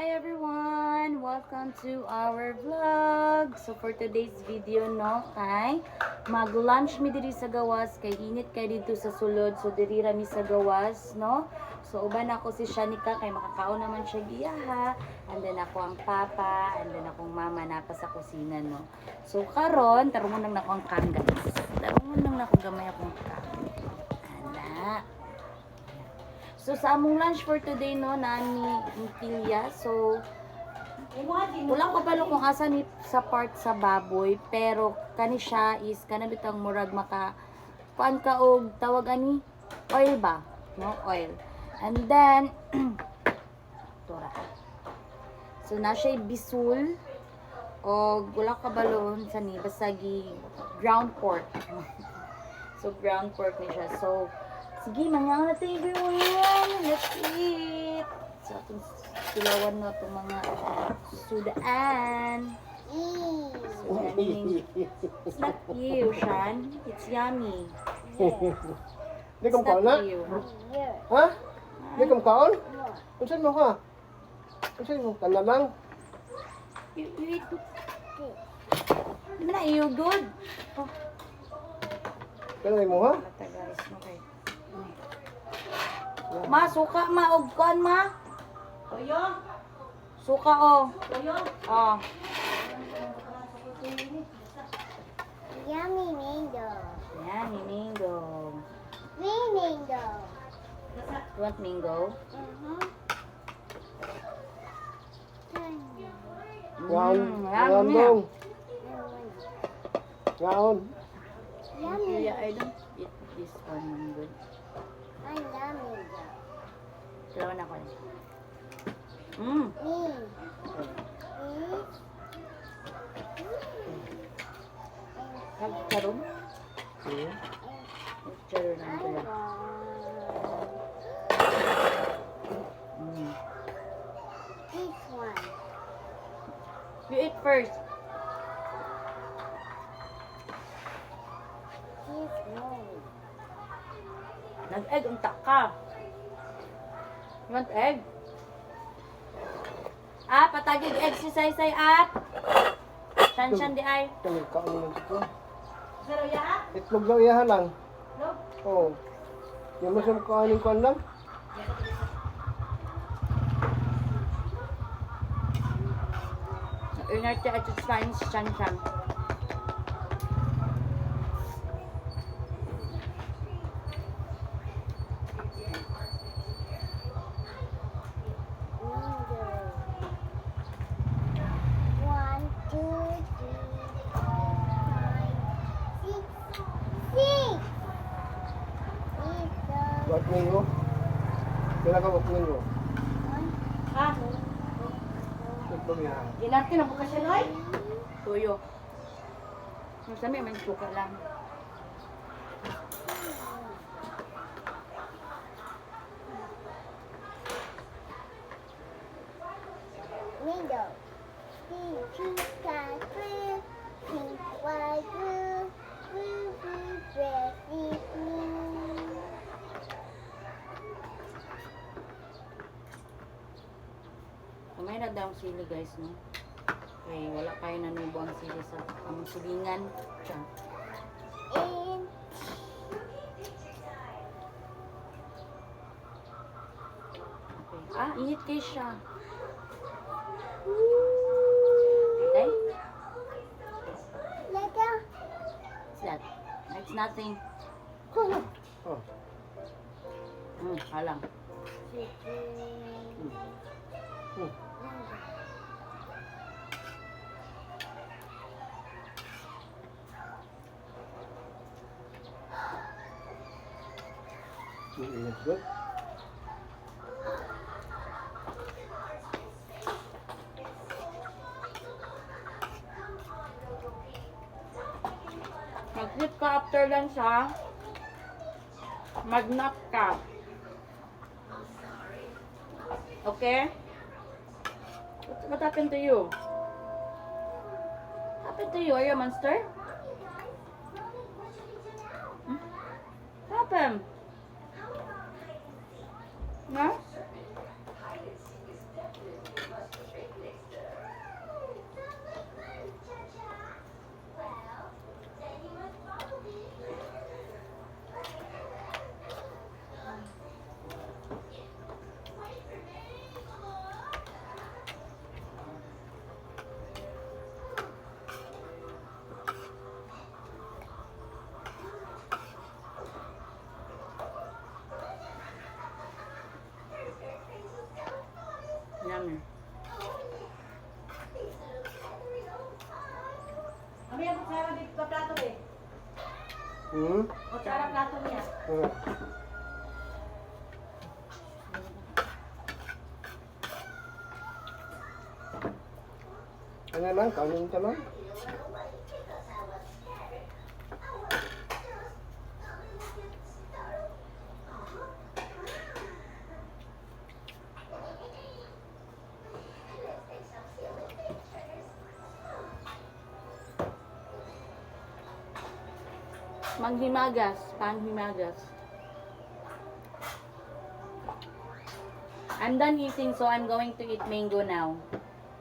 Hi everyone! Welcome to our vlog. So for today's video, no, kay mag-lunch mi diri sa gawas kay init kay dito sa sulod. So diri ra mi sa gawas, no. So uban ako si Shanika kay makakaon naman siya giyaha. And then ako ang papa, and then akong mama napa sa kusina, no. So karon tarungon lang nako ang kan, guys. Tarungon lang nako gamay akong kan. Ana. So, sa among lunch for today, no, nani Pilya. So, wala ko pala kung asa ni sa part sa baboy, pero kani siya is kanabitang murag maka kuan ka og tawag ani oil ba, no, oil. And then tora. So, na siya bisul o wala ka balon sa ni basta gi ground pork. So, ground pork ni siya. So, sige, mangang na tayo everyone. Let's eat. So, itong silawan na itong mga sudaan. So, yummy. It's not you, Shan. It's yummy. Di It's kam kaon not na? you. Ha? Di kam kaon? Unsan mo ha? Unsan mo kana lang? You eat. Di ba na, you good? Oh, Kana mo ha? mata guys. Okay. Ma, suka ma, og kuan ma. Toyo. Suka o. Toyo. Oh. Yummy mango. Yan, mingo. Green mango. You want mingo? Ngaon. Ngaon yummy. dong. Ngaon. Yummy. Yeah, I don't eat this one good. I love mango. Dalawa na ko. Me. Charon? Hmm. Charon I ang dalawa. want this one. You eat first. This one. Nag-egg, untak ka. You want egg? Ah, patagig egg si Say at. Shan di ay. Kana kaon lang ko. Zero ya? Itlog lang iyahan lang. No. Oh. Yung masam kaanin kuan lang. Ingat siya at Spanish Shan. Mango. 1, 2, 3, 4, 5, 6. 6. Wat minggo. Kailan ka wat minggo? Ah, Itlog iyahan. inarte na bukas siya, Noy? Tuyo. Masami, may suka lang. Mango. Pink, pink, sky, blue. Pink, white, blue. Blue, blue, red, pink, blue. Kamay na daw ang sili, guys, no? Okay, wala kayo nanubo ang sili sa among silingan. Tiyan. And Okay. Ah, init kayo siya. Okay? little. What's that? It's nothing. Oh. Halang. Init good. Mag-sleep ka after lunch, ha? Mag-nap ka. Okay? What happened to you? What happened to you? Are you a monster? What happened? No? Yummy. Kami ang kutsara dito sa plato eh. Hmm? Kutsara plato niya. Ano lang, kanin ka lang. Manghimagas, panghimagas. I'm done eating, so I'm going to eat mango now.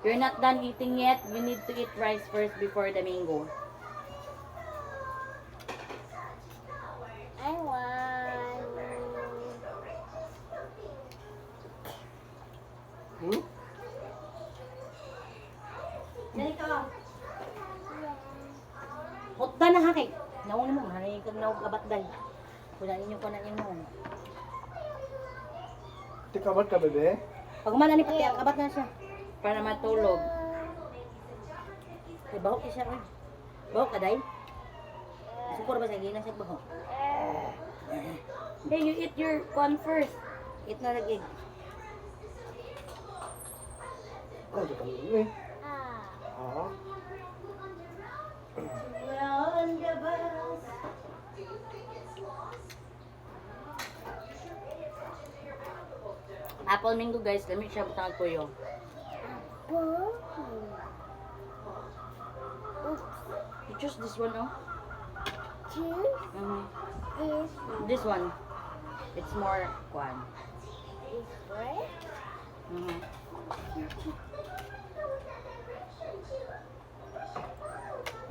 You're not done eating yet. You need to eat rice first before the mango. I want. Hmm? Dali ka. Hotda na hakik. Nawang mo, hanay kang nawag abat day. Wala ninyo ko na mo. Tikabat ka, bebe? Pag umana ni pati, abat na siya. Para matulog. Ay, bahok ka siya. Bahok ka, day? Sukor ba sa gina siya bahok? Hey, you eat your corn first. Eat na lagi. Oh, di ka nila eh. Ah. Apple mango guys, lamig siya butang tuyo. Apple. You choose this one, oh? Choose This one. It's more one. this way.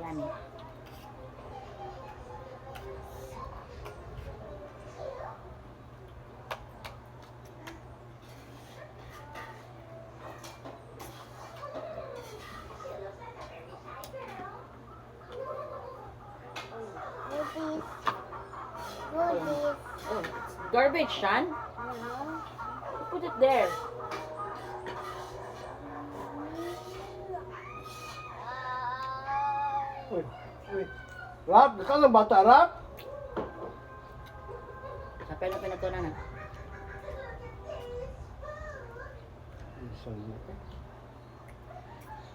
Yummy. What is Oh, it's garbage, Sean. no? Put it there. Uy, uy. Rap, ka lang bata, Rap? Sa pelo pinatunan na.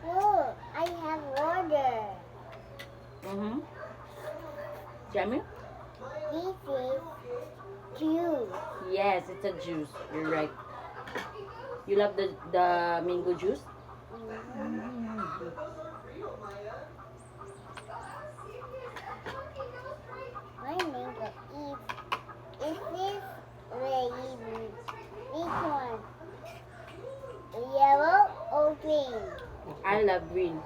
Oh, I have water. Yummy? This is juice. Yes, it's a juice. You're right. You love the mango juice? My mango is this red? This one. Yellow or green? I love green.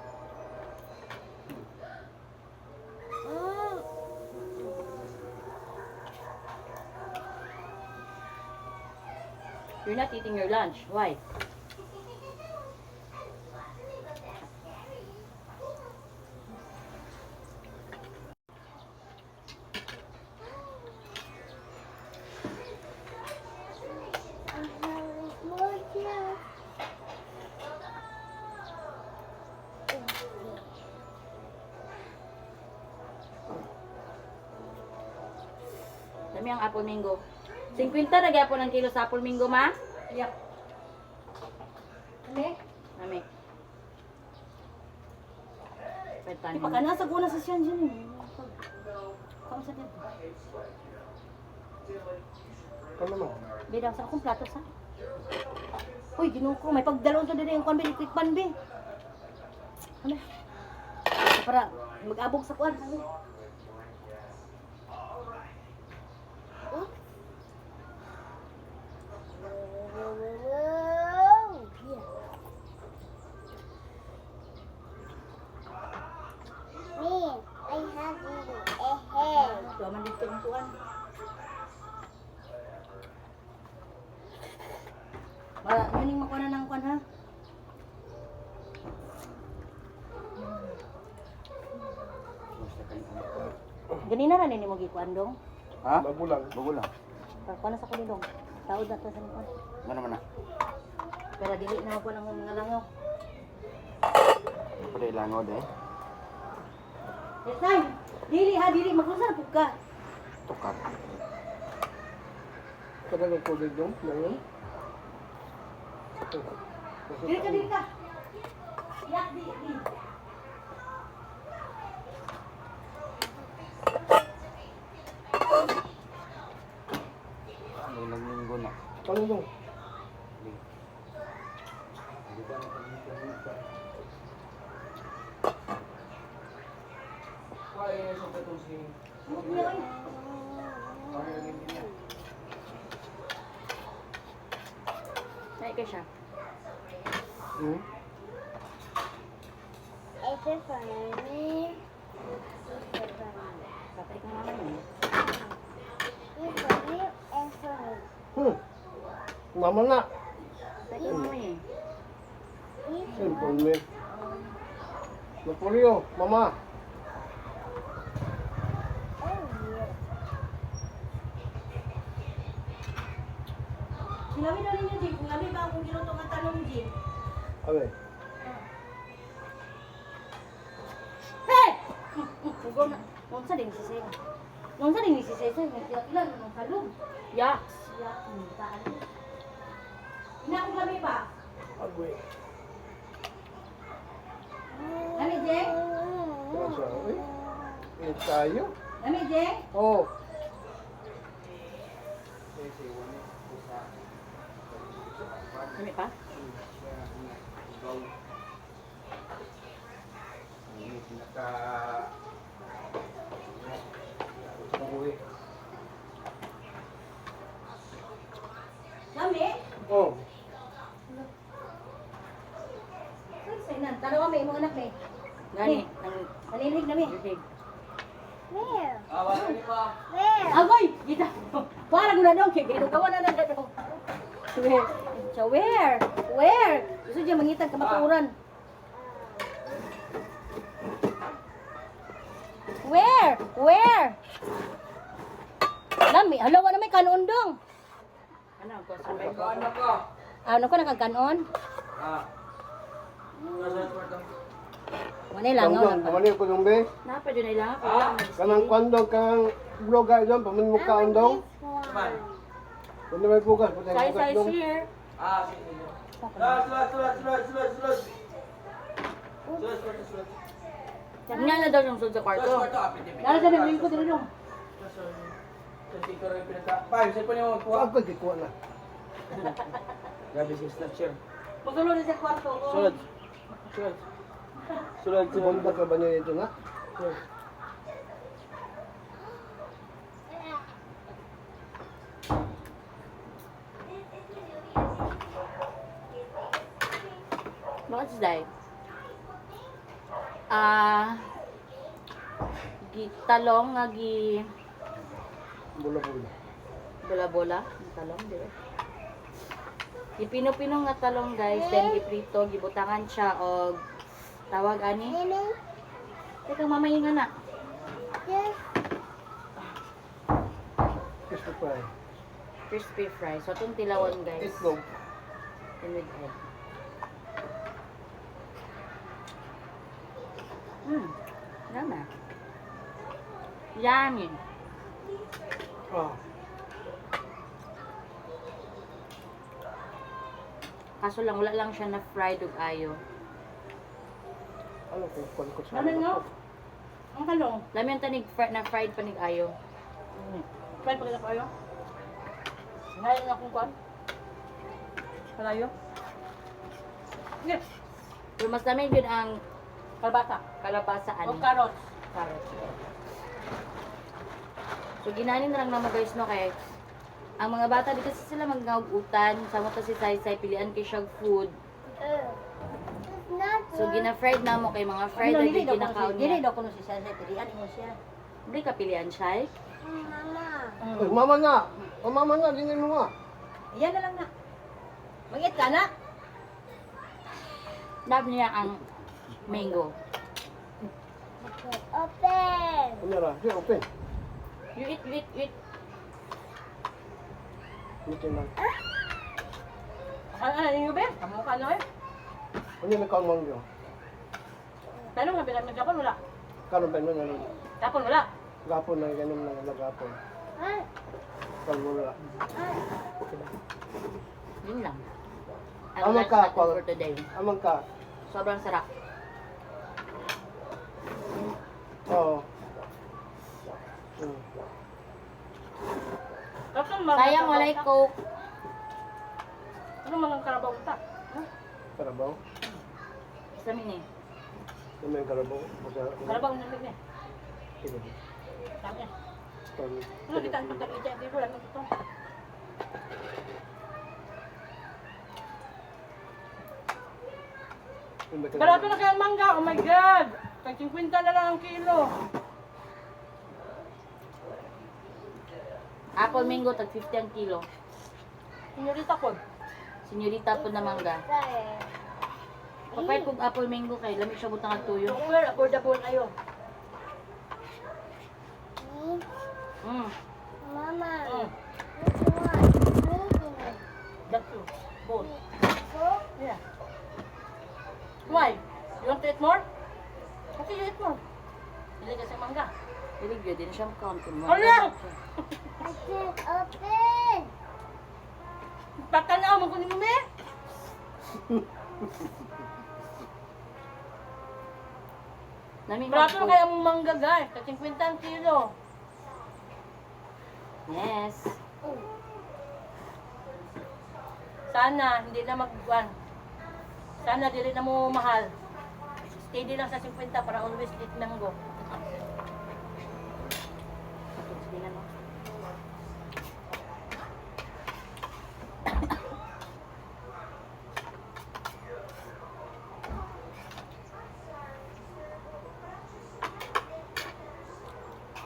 Mm. You're not eating your lunch. Why? I have more juice. Dami ang apple mango. 50 na gyapon ang kilo sa apple mango, ma? Yep. Ano? Dami. Petan. Pagka nasa guna sa siyan dyan eh. Kamu sa dito. Ano mo? Bidang sa akong plato sa. Uy, ginoo ko. May pagdalon to din yung kwan, electric pan, be. Ano? Para mag-abog sa kwan. Me, I have a head. Ito man dito ang kuwan. Para, yun yung makuha na ng kwan, ha? Ganina na nini mo gikuan dong. Ha? Magulang. Bago lang. Kuan na sa kulidong. Taod na to sa kwan. Ano naman na? Pero dili na ako ng mga langaw. Pwede langod eh. Yes, time. Dili ha, dili. Magkusa na po ka. Tukat. Kada ng tubig doon, ngayon. Dili ka, dili ka. Yak, di. Ilang linggo na. Ano doon? Huwag niya kayo. Saan ka siya? Hmm? It's a funny. Patay ka naman eh. It's funny and funny. Mama na. Patay ka naman eh. Cellphone mo. Napulio, mama. Oh, yeah. Sinabi na ninyo, Jim. Kung labi ba akong ginutong ang tanong, Jim? Awe. Hey! Huwag na. Nung sa din si Sesa. Nung sa din si Sesa. Ilan nung salong. Yaks! Yak, taan. Ina akong labi ba? Agwe. Lami, Jeng? Ano siya? Uy. Init tayo. Lami, Jeng? Oh. Kami pa? Lami? Oh. Say nan. Tanaw kami, imong anak may. Gani. Nang Nalilig na may. bibig. Where? Ah, Where? Agoy! Kita! Para guna dong, kaya ginugawa na lang dong. Where? So where? Where? Gusto dyan mangitag kamaturan. Where? Where? Lami, halawa na may kanon dong. Ano ko sabay ko? Ano ko nakagkanon? Wala lang Tangdong, nga. pamani ko yung be. Napa dyan na ilang ako. Kanang kwandong kang vlogger doon, paman mo kaon dong. One. Kung may bukas, patay Size bukas size dong. here. Tingnan na daw yung sud sa kwarto. Lalo sa nang lingkod rin dong. Ako gikuha na. Grabe si Snatcher. Magulong na sa kwarto ko. Sulod. Sulod. Bomba ka ba niya ito na? Bakit si Day? Talong nga Bula-bula. bola-bola, talong di ba? Ipino-pino nga talong guys, then iprito, gibutangan siya og tawag ani. Mimi, Teka mamay nga na. yes. Crispy fry. Crispy fry. So itong tilawan guys. Itlog. And with egg. Gana. Yummy. Ah. Kaso lang, wala lang siya na fried og ayo. Ano kung kwan ko sa Ano nga? Ang talong. Lami yung tanig na fried panig ayo. Pwede pa kita kayo? Ngayon na kung kwan. Kalayo? Yes. Pero mas dami yun ang Kalbasa. kalabasa O ani. carrots. Carrot. So ginanin na lang naman guys no kay ang mga bata di kasi sila magnagutan sa mo ta si Saysay pilian kay siyang food. It's not So gina-fried na mo kay mga fried na Dili di kinakaon Dili niya. daw kuno si Sensei. Pilihan mo siya. Hindi ka pilian siya. Mama. Ay, mama na! Oh, mama na, dingin mo nga. Iyan na lang na. Mangit ka na. Love niya ang mango. Okay, open. Ano ra? Sige, open. You eat. Dito lang. Ano yung be? Kamu ka ano eh? Ano may kaon mangga? Pero nga pinag-Japon wala. Karon ba mo na Japon wala. gapon na ganun na nagapon. Ay, Kaon mo na. ay. Yun lang. Ang Ang lunch magka- natin for today. Amang ka. Sobrang sarap. Oo. Hmm. Tapos mga Sayang walay coke. Ano mga karabaw ta? Karabaw. Sa amin eh. Ano may karabaw? Karabaw na niya. Sige. Sabi. Sorry. Ano kita ang pagkakita dito lang ito. Barato na kaya ang mangga. Oh my God. Tag 50 na lang ang kilo. Apple mango, tag 50 ang kilo. Senyorita ko. Senyorita po na mangga. Sorry. Papayat kong apple mango kay lamig siya butang ang tuyo. Well, affordable ayo. Mm. Mama, Mm. which one? Medium. That's true. Both. Coke? Yeah. Why? You want to eat more? Okay, you eat more. Hindi kasi mangga. Very good. Hindi na siya makakount mo. Hala! I can't open. Patanaw mo kunin mo me. Lamig Barato na kaya mong mangga guys. Tag 50 ang kilo. Yes. Sana hindi na magwan. Sana dili na mo mahal. Steady lang sa 50 para always eat mango. Sige na, no?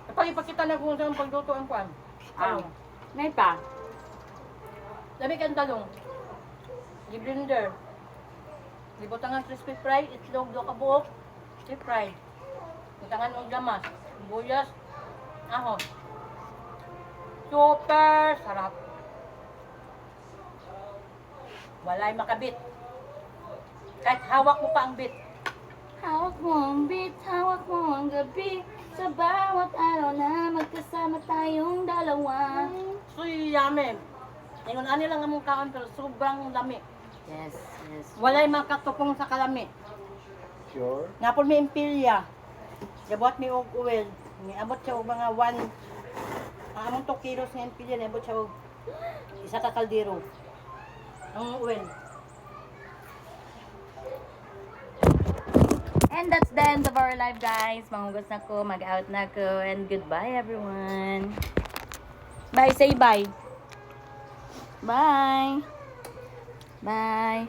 Kapag ipakita na kung saan pagluto ang kwan. Ah. May pa. Labi kang talong. Di blender. Libutangan crispy fry, itlog, do kabuok, deep fry. Libutangan ng gamas, buyas, ahos. Super sarap. Walay makabit. Kahit hawak mo pa ang bit. Hawak mo ang beat, hawak mo ang gabi. Sa bawat araw na magkasama tayong dalawa. So yummy. Ngayon ani lang among kaon pero sobrang lami. Yes, yes. Walay makatupong sa kalami. Sure. Napol mi impilya. Gabot mi og oil. Niabot siya og mga 1 ang among 2 kilos nga impilya niabot siya og isa ka kaldero. Ang oil. And that's the end of our live, guys. Manghugas na ko, mag-out na ko, and goodbye, everyone. Bye, say bye. Bye. Bye.